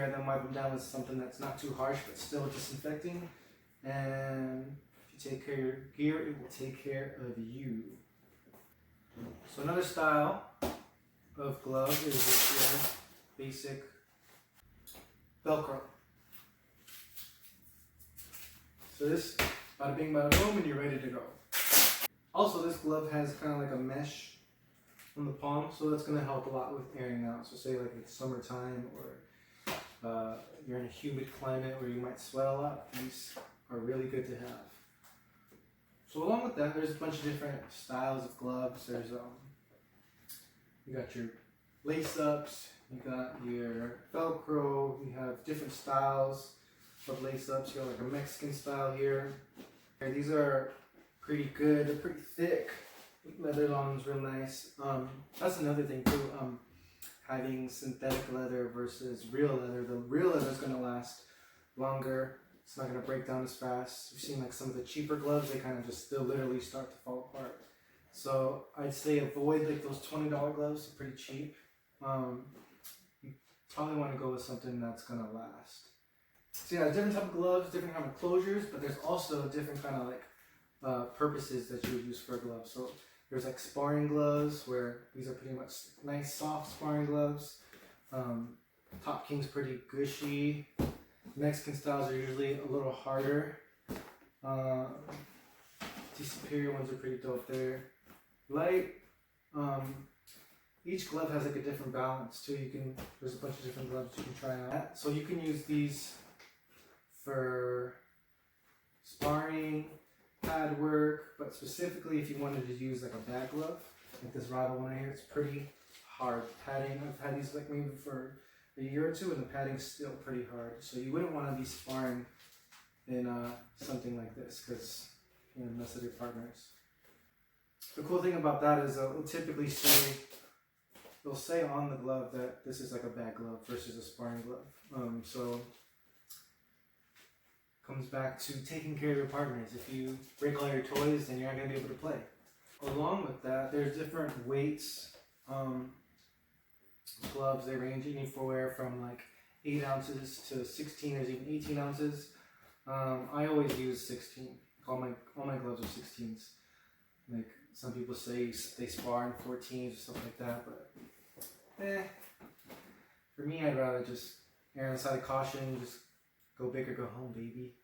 Then wipe them down with something that's not too harsh but still disinfecting. And if you take care of your gear, it will take care of you. So another style of glove is this basic Velcro. So this, bada bing, bada boom, and you're ready to go. Also, this glove has kind of like a mesh on the palm, so that's going to help a lot with airing out. So say like it's summertime or you're in a humid climate where you might sweat a lot, these are really good to have. So along with that, there's a bunch of different styles of gloves. There's you got your lace-ups, you got your Velcro, you have different styles of lace-ups. You got like a Mexican style here. And these are pretty good, they're pretty thick. Leather on is real nice. That's another thing too, having synthetic leather versus real leather. The real leather is going to last longer. It's not going to break down as fast. We've seen like some of the cheaper gloves, they kind of just still literally start to fall apart. So I'd say avoid like those $20 gloves, they're pretty cheap. You probably want to go with something that's going to last. So yeah, different type of gloves, different kind of closures, but there's also different kind of like purposes that you would use for a glove. So there's like sparring gloves, where these are pretty much nice soft sparring gloves. Top King's pretty gushy. Mexican styles are usually a little harder. The superior ones are pretty dope there. Light. Each glove has like a different balance too. There's a bunch of different gloves you can try out. So you can use these for sparring, pad work, but specifically if you wanted to use like a bag glove, like this Rival one right here, it's pretty hard padding. I've had these like maybe for a year or two, and the padding's still pretty hard. So you wouldn't want to be sparring in something like this, because you know, mess with your partners. The cool thing about that is it'll typically say, they'll say on the glove that this is like a bag glove versus a sparring glove. So comes back to taking care of your partners. If you break all your toys, then you're not going to be able to play. Along with that, there's different weights. Gloves, they range anywhere from like 8 ounces to 16, there's even 18 ounces. I always use 16. All my gloves are 16s. Like some people say they spar in 14s or something like that, but for me, I'd rather just err on the side of caution, just go big or go home, baby.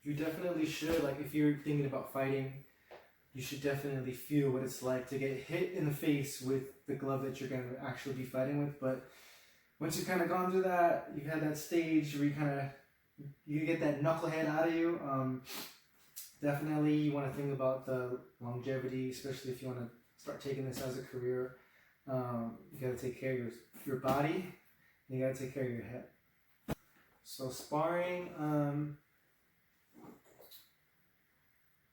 You definitely should, like if you're thinking about fighting, you should definitely feel what it's like to get hit in the face with the glove that you're going to actually be fighting with. But once you've kind of gone through that, you've had that stage where you get that knucklehead out of you, definitely you want to think about the longevity, especially if you want to start taking this as a career. You got to take care of your body, and you got to take care of your head. So sparring,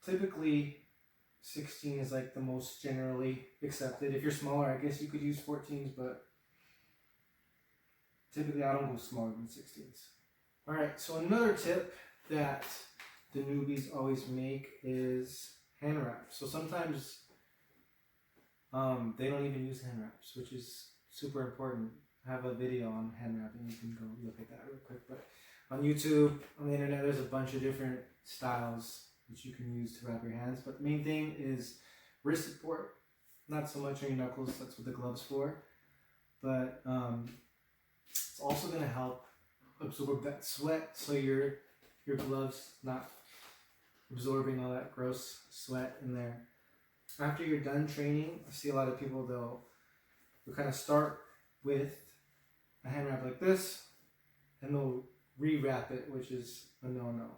typically 16 is like the most generally accepted. If you're smaller, I guess you could use 14s, but typically I don't go smaller than 16s. Alright, so another tip that the newbies always make is hand wraps. So sometimes they don't even use hand wraps, which is super important. I have a video on hand wrapping, you can go look at that real quick. But on YouTube, on the internet, there's a bunch of different styles that you can use to wrap your hands. But the main thing is wrist support, not so much on your knuckles, that's what the glove's for. But it's also going to help absorb that sweat, so your glove's not absorbing all that gross sweat in there. After you're done training, I see a lot of people, they'll kind of start with a hand wrap like this, and they'll re-wrap it, which is a no-no.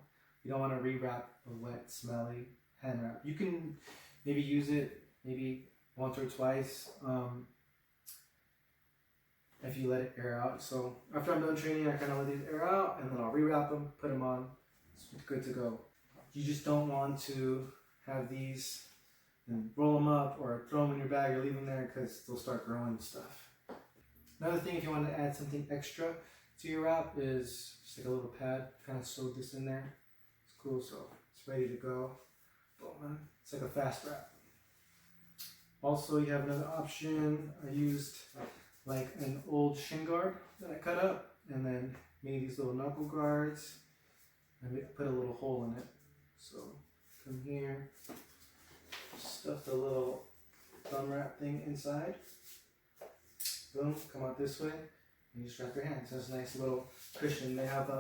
You don't want to re-wrap a wet, smelly hand wrap. You can maybe use it maybe once or twice if you let it air out. So after I'm done training, I kind of let these air out, and then I'll re-wrap them, put them on. It's good to go. You just don't want to have these and roll them up or throw them in your bag or leave them there, because they'll start growing stuff. Another thing, if you want to add something extra to your wrap, is just like a little pad. Kind of sewed this in there. It's cool, so it's ready to go. Boom. It's like a fast wrap. Also, you have another option. I used like an old shin guard that I cut up. and then made these little knuckle guards and put a little hole in it. So come here, stuff the little thumb wrap thing inside. Boom, come out this way, and you just wrap your hands. So it's a nice little cushion. They have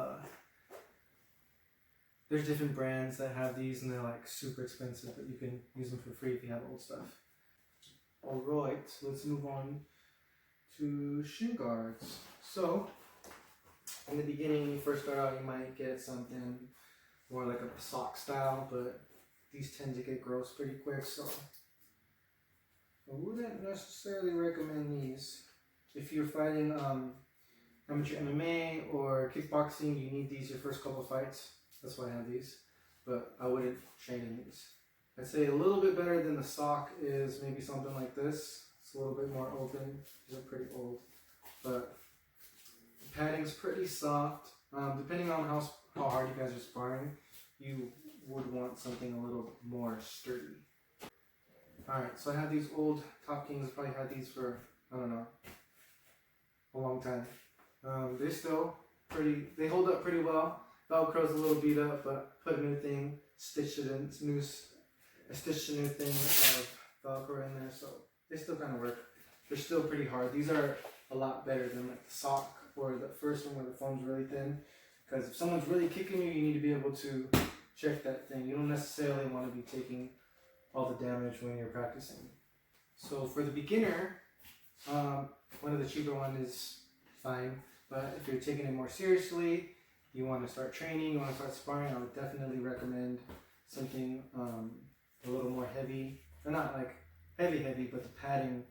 there's different brands that have these, and they're like super expensive, but you can use them for free if you have old stuff. Alright, so let's move on to shin guards. So, in the beginning, when you first start out, you might get something more like a sock style, but these tend to get gross pretty quick, so I wouldn't necessarily recommend these. If you're fighting amateur MMA or kickboxing, you need these your first couple of fights. That's why I have these, but I wouldn't train in these. I'd say a little bit better than the sock is maybe something like this. It's a little bit more open. These are pretty old, but the padding's pretty soft. Depending on how hard you guys are sparring, you would want something a little more sturdy. Alright, so I have these old Top Kings. Probably had these for, I don't know, a long time. They're still pretty, they hold up pretty well. Velcro's a little beat up, but put a new thing, stitched it in, I stitched a new thing of Velcro in there, so they still kind of work. They're still pretty hard. These are a lot better than like the sock or the first one where the foam's really thin. Because if someone's really kicking you, you need to be able to check that thing. You don't necessarily want to be taking all the damage when you're practicing. So for the beginner, one of the cheaper ones is fine. But if you're taking it more seriously, you want to start training, you want to start sparring, I would definitely recommend something a little more heavy. Or not like heavy, but the padding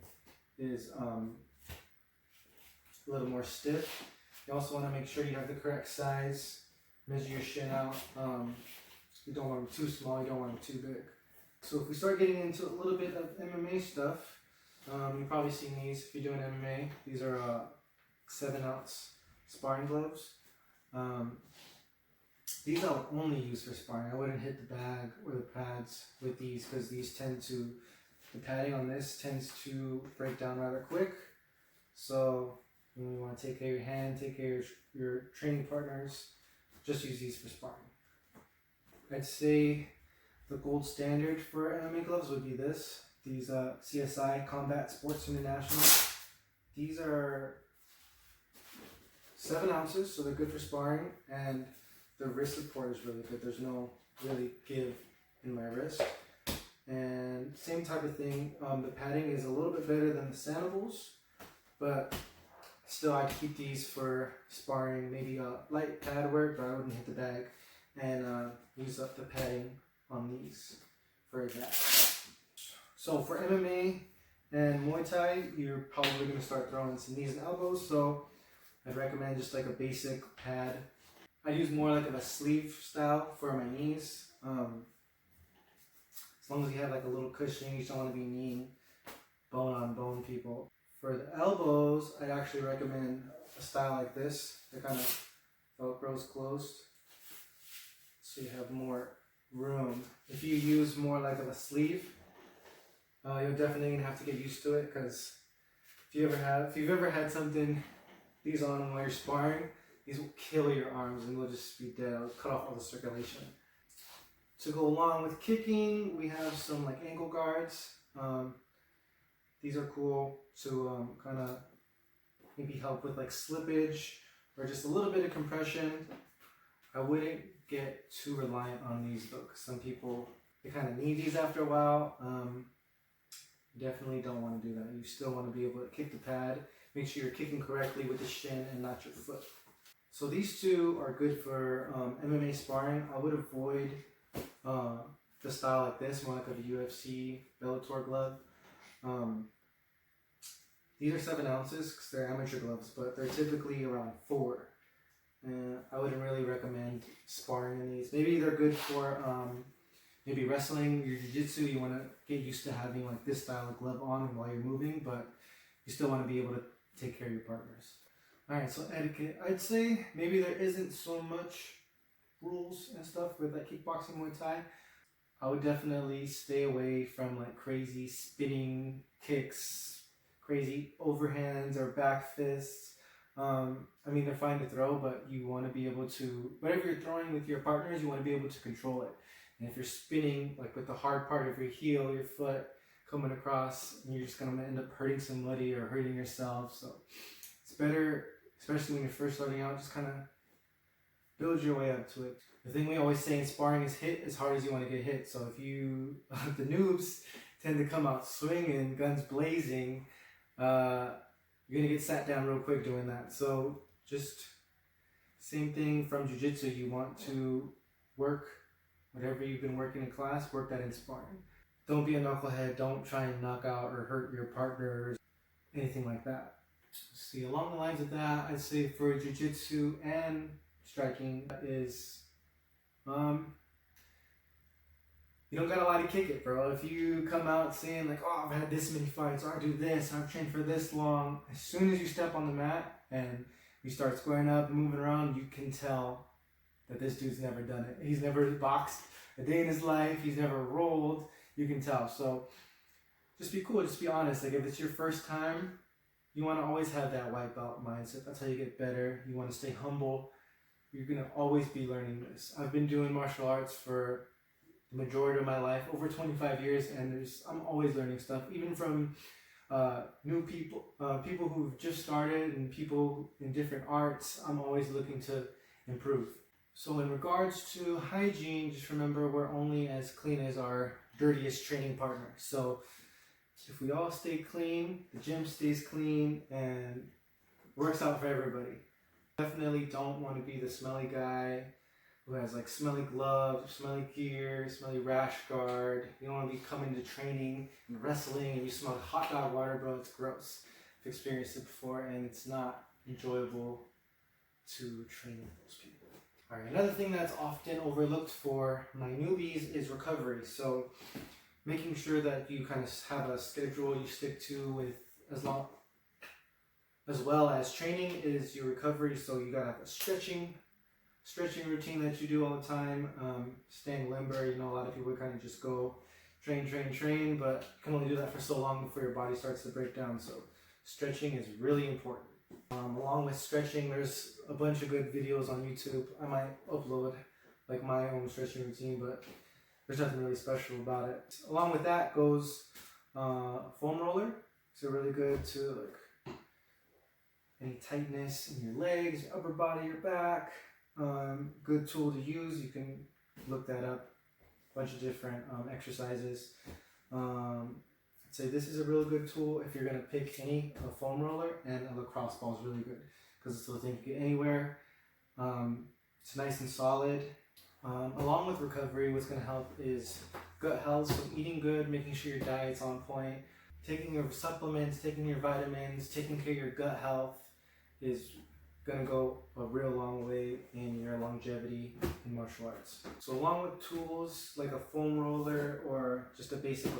is a little more stiff. You also want to make sure you have the correct size. Measure your shin out. You don't want them too small, you don't want them too big. So if we start getting into a little bit of MMA stuff, you've probably seen these if you're doing MMA. These are 7-ounce sparring gloves. These I would only use for sparring. I wouldn't hit the bag or the pads with these because these tend to, the padding on this tends to break down rather quick. So you want to take care of your hand, take care of your training partners. Just use these for sparring. I'd say the gold standard for MMA gloves would be this. These CSI Combat Sports International. These are 7 ounces, so they're good for sparring, and the wrist support is really good. There's no really give in my wrist. And same type of thing, the padding is a little bit better than the Sanibels, but still I'd keep these for sparring, maybe light pad work, but I wouldn't hit the bag, and use up the padding on these for that. So for MMA and Muay Thai, you're probably going to start throwing some knees and elbows, so I'd recommend just like a basic pad. I use more like of a sleeve style for my knees. As long as you have like a little cushion, you just don't want to be kneeing bone on bone people. For the elbows, I'd actually recommend a style like this. That kind of Velcro's closed, so you have more room. If you use more like of a sleeve, you're definitely gonna have to get used to it, because if you've ever had something these on while you're sparring, these will kill your arms and they'll just be dead. It'll cut off all the circulation. To go along with kicking, we have some like ankle guards. These are cool to kind of maybe help with like slippage or just a little bit of compression. I wouldn't get too reliant on these though, because some people, they kind of need these after a while. You definitely don't want to do that. You still want to be able to kick the pad. Make sure you're kicking correctly with the shin and not your foot. So these two are good for MMA sparring. I would avoid the style like this, more like a UFC Bellator glove. These are 7 ounces because they're amateur gloves, but they're typically around 4. And I wouldn't really recommend sparring in these. Maybe they're good for maybe wrestling, your jiu-jitsu. You want to get used to having like this style of glove on while you're moving, but you still want to be able to take care of your partners. Alright, so etiquette. I'd say maybe there isn't so much rules and stuff with like kickboxing, Muay Thai. I would definitely stay away from like crazy spinning kicks, crazy overhands or back fists. I mean, they're fine to throw, but you want to be able to, whatever you're throwing with your partners, you want to be able to control it. And if you're spinning, like with the hard part of your heel, your foot coming across, and you're just going to end up hurting somebody or hurting yourself. So it's better, especially when you're first starting out, just kind of build your way up to it. The thing we always say in sparring is hit as hard as you want to get hit. So if you, the noobs tend to come out swinging, guns blazing, you're going to get sat down real quick doing that. So just same thing from jiu-jitsu. You want to work whatever you've been working in class, work that in sparring. Don't be a knucklehead. Don't try and knock out or hurt your partners, anything like that. See, along the lines of that, I'd say for jiu-jitsu and striking is, you don't gotta lie to kick it, bro. If you come out saying like, oh, I've had this many fights, or I do this, I've trained for this long, as soon as you step on the mat and you start squaring up and moving around, you can tell that this dude's never done it. He's never boxed a day in his life. He's never rolled. You can tell. So just be cool. Just be honest. Like if it's your first time, you want to always have that white belt mindset. That's how you get better. You want to stay humble. You're going to always be learning this. I've been doing martial arts for the majority of my life, over 25 years, and I'm always learning stuff, even from new people, people who've just started, and people in different arts. I'm always looking to improve. So in regards to hygiene, just remember we're only as clean as our dirtiest training partner. So if we all stay clean, the gym stays clean, and works out for everybody. Definitely don't want to be the smelly guy who has like smelly gloves, smelly gear, smelly rash guard. You don't want to be coming to training and wrestling and you smell hot dog water, bro. It's gross. I've experienced it before, and it's not enjoyable to train with those people. Alright, another thing that's often overlooked for my newbies is recovery. So making sure that you kind of have a schedule you stick to with as well as training is your recovery. So you gotta have a stretching routine that you do all the time, staying limber. You know, a lot of people kind of just go train, but you can only do that for so long before your body starts to break down. So stretching is really important. Along with stretching, there's a bunch of good videos on YouTube. I might upload like my own stretching routine, but there's nothing really special about it. Along with that goes foam roller. So really good to like any tightness in your legs, your upper body, your back. Good tool to use. You can look that up. A bunch of different exercises. I'd say this is a real good tool if you're going to pick any, a foam roller, and a lacrosse ball is really good because it's a thing you can get anywhere. It's nice and solid. Along with recovery, what's going to help is gut health, so eating good, making sure your diet's on point, taking your supplements, taking your vitamins, taking care of your gut health is going to go a real long way in your longevity in martial arts. So along with tools like a foam roller or just a basic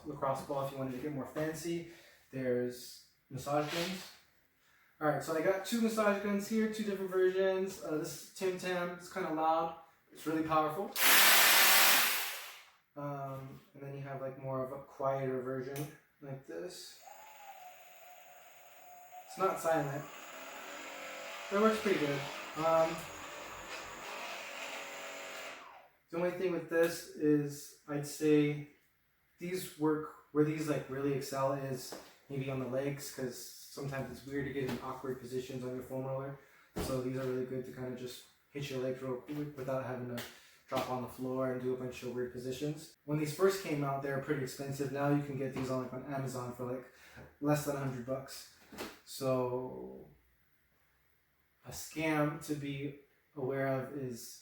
lacrosse ball, if you wanted to get more fancy, there's massage guns. Alright, so I got two massage guns here, two different versions. This is Tim Tam. It's kind of loud. It's really powerful. And then you have like more of a quieter version like this. It's not silent. That works pretty good. The only thing with this is I'd say these work, where these like really excel is maybe on the legs, because sometimes it's weird to get in awkward positions on your foam roller. So these are really good to kind of just hit your legs real quick without having to drop on the floor and do a bunch of weird positions. When these first came out, they were pretty expensive. Now you can get these on Amazon for like less than $100. So a scam to be aware of is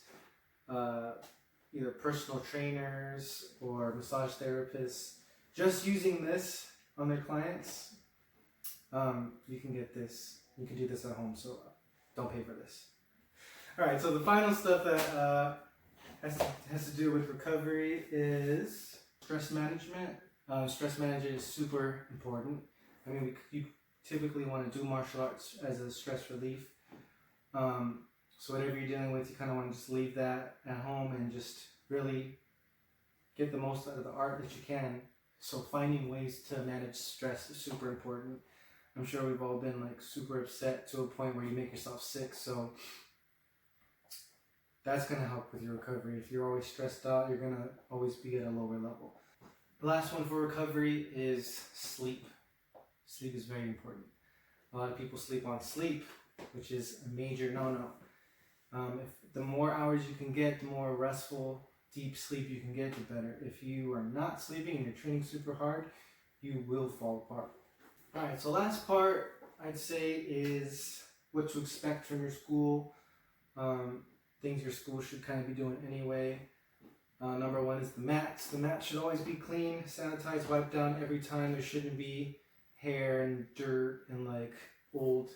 either personal trainers or massage therapists just using this on their clients. You can get this, you can do this at home, so don't pay for this. Alright, so the final stuff that has to do with recovery is stress management. Stress management is super important. I mean, you typically want to do martial arts as a stress relief. So whatever you're dealing with, you kind of want to just leave that at home and just really get the most out of the art that you can. So finding ways to manage stress is super important. I'm sure we've all been like super upset to a point where you make yourself sick. So that's going to help with your recovery. If you're always stressed out, you're going to always be at a lower level. The last one for recovery is sleep. Sleep is very important. A lot of people sleep on sleep, which is a major no-no. If the more hours you can get, the more restful, deep sleep you can get, the better. If you are not sleeping and you're training super hard, you will fall apart. Alright, so last part I'd say is what to expect from your school. Things your school should kind of be doing anyway. Number one is the mats. The mat should always be clean, sanitized, wiped down every time. There shouldn't be hair and dirt and like old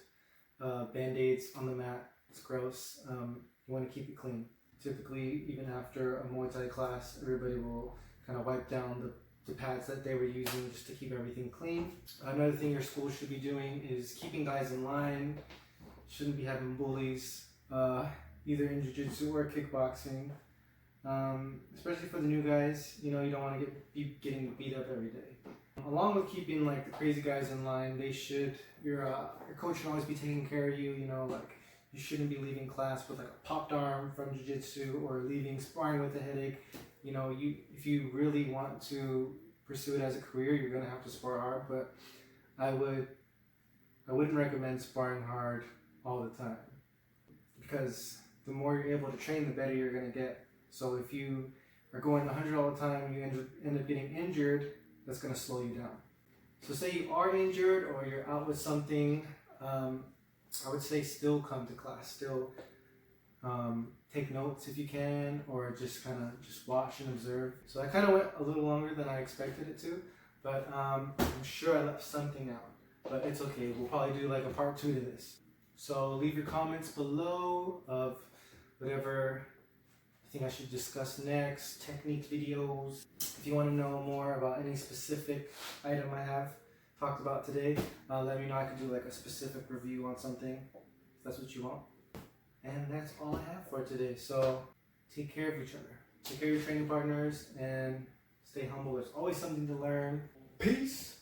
band-aids on the mat. It's gross. You want to keep it clean. Typically, even after a Muay Thai class, everybody will kind of wipe down the pads that they were using just to keep everything clean. Another thing your school should be doing is keeping guys in line. Shouldn't be having bullies, either in jiu-jitsu or kickboxing. Especially for the new guys, you know, you don't want to be getting beat up every day. Along with keeping like the crazy guys in line, your coach should always be taking care of you. You know, like you shouldn't be leaving class with like a popped arm from jiu-jitsu or leaving sparring with a headache. You know, if you really want to pursue it as a career, you're gonna have to spar hard. But I wouldn't recommend sparring hard all the time, because the more you're able to train, the better you're gonna get. So if you are going 100 all the time and you end up getting injured, that's going to slow you down. So say you are injured or you're out with something, I would say still come to class. Still take notes if you can, or just kind of just watch and observe. So I kind of went a little longer than I expected it to, but I'm sure I left something out. But it's okay. We'll probably do like a part 2 to this. So leave your comments below of whatever I think I should discuss next, technique videos. If you want to know more about any specific item I have talked about today, let me know. I could do like a specific review on something, if that's what you want. And that's all I have for today. So take care of each other. Take care of your training partners and stay humble. There's always something to learn. Peace.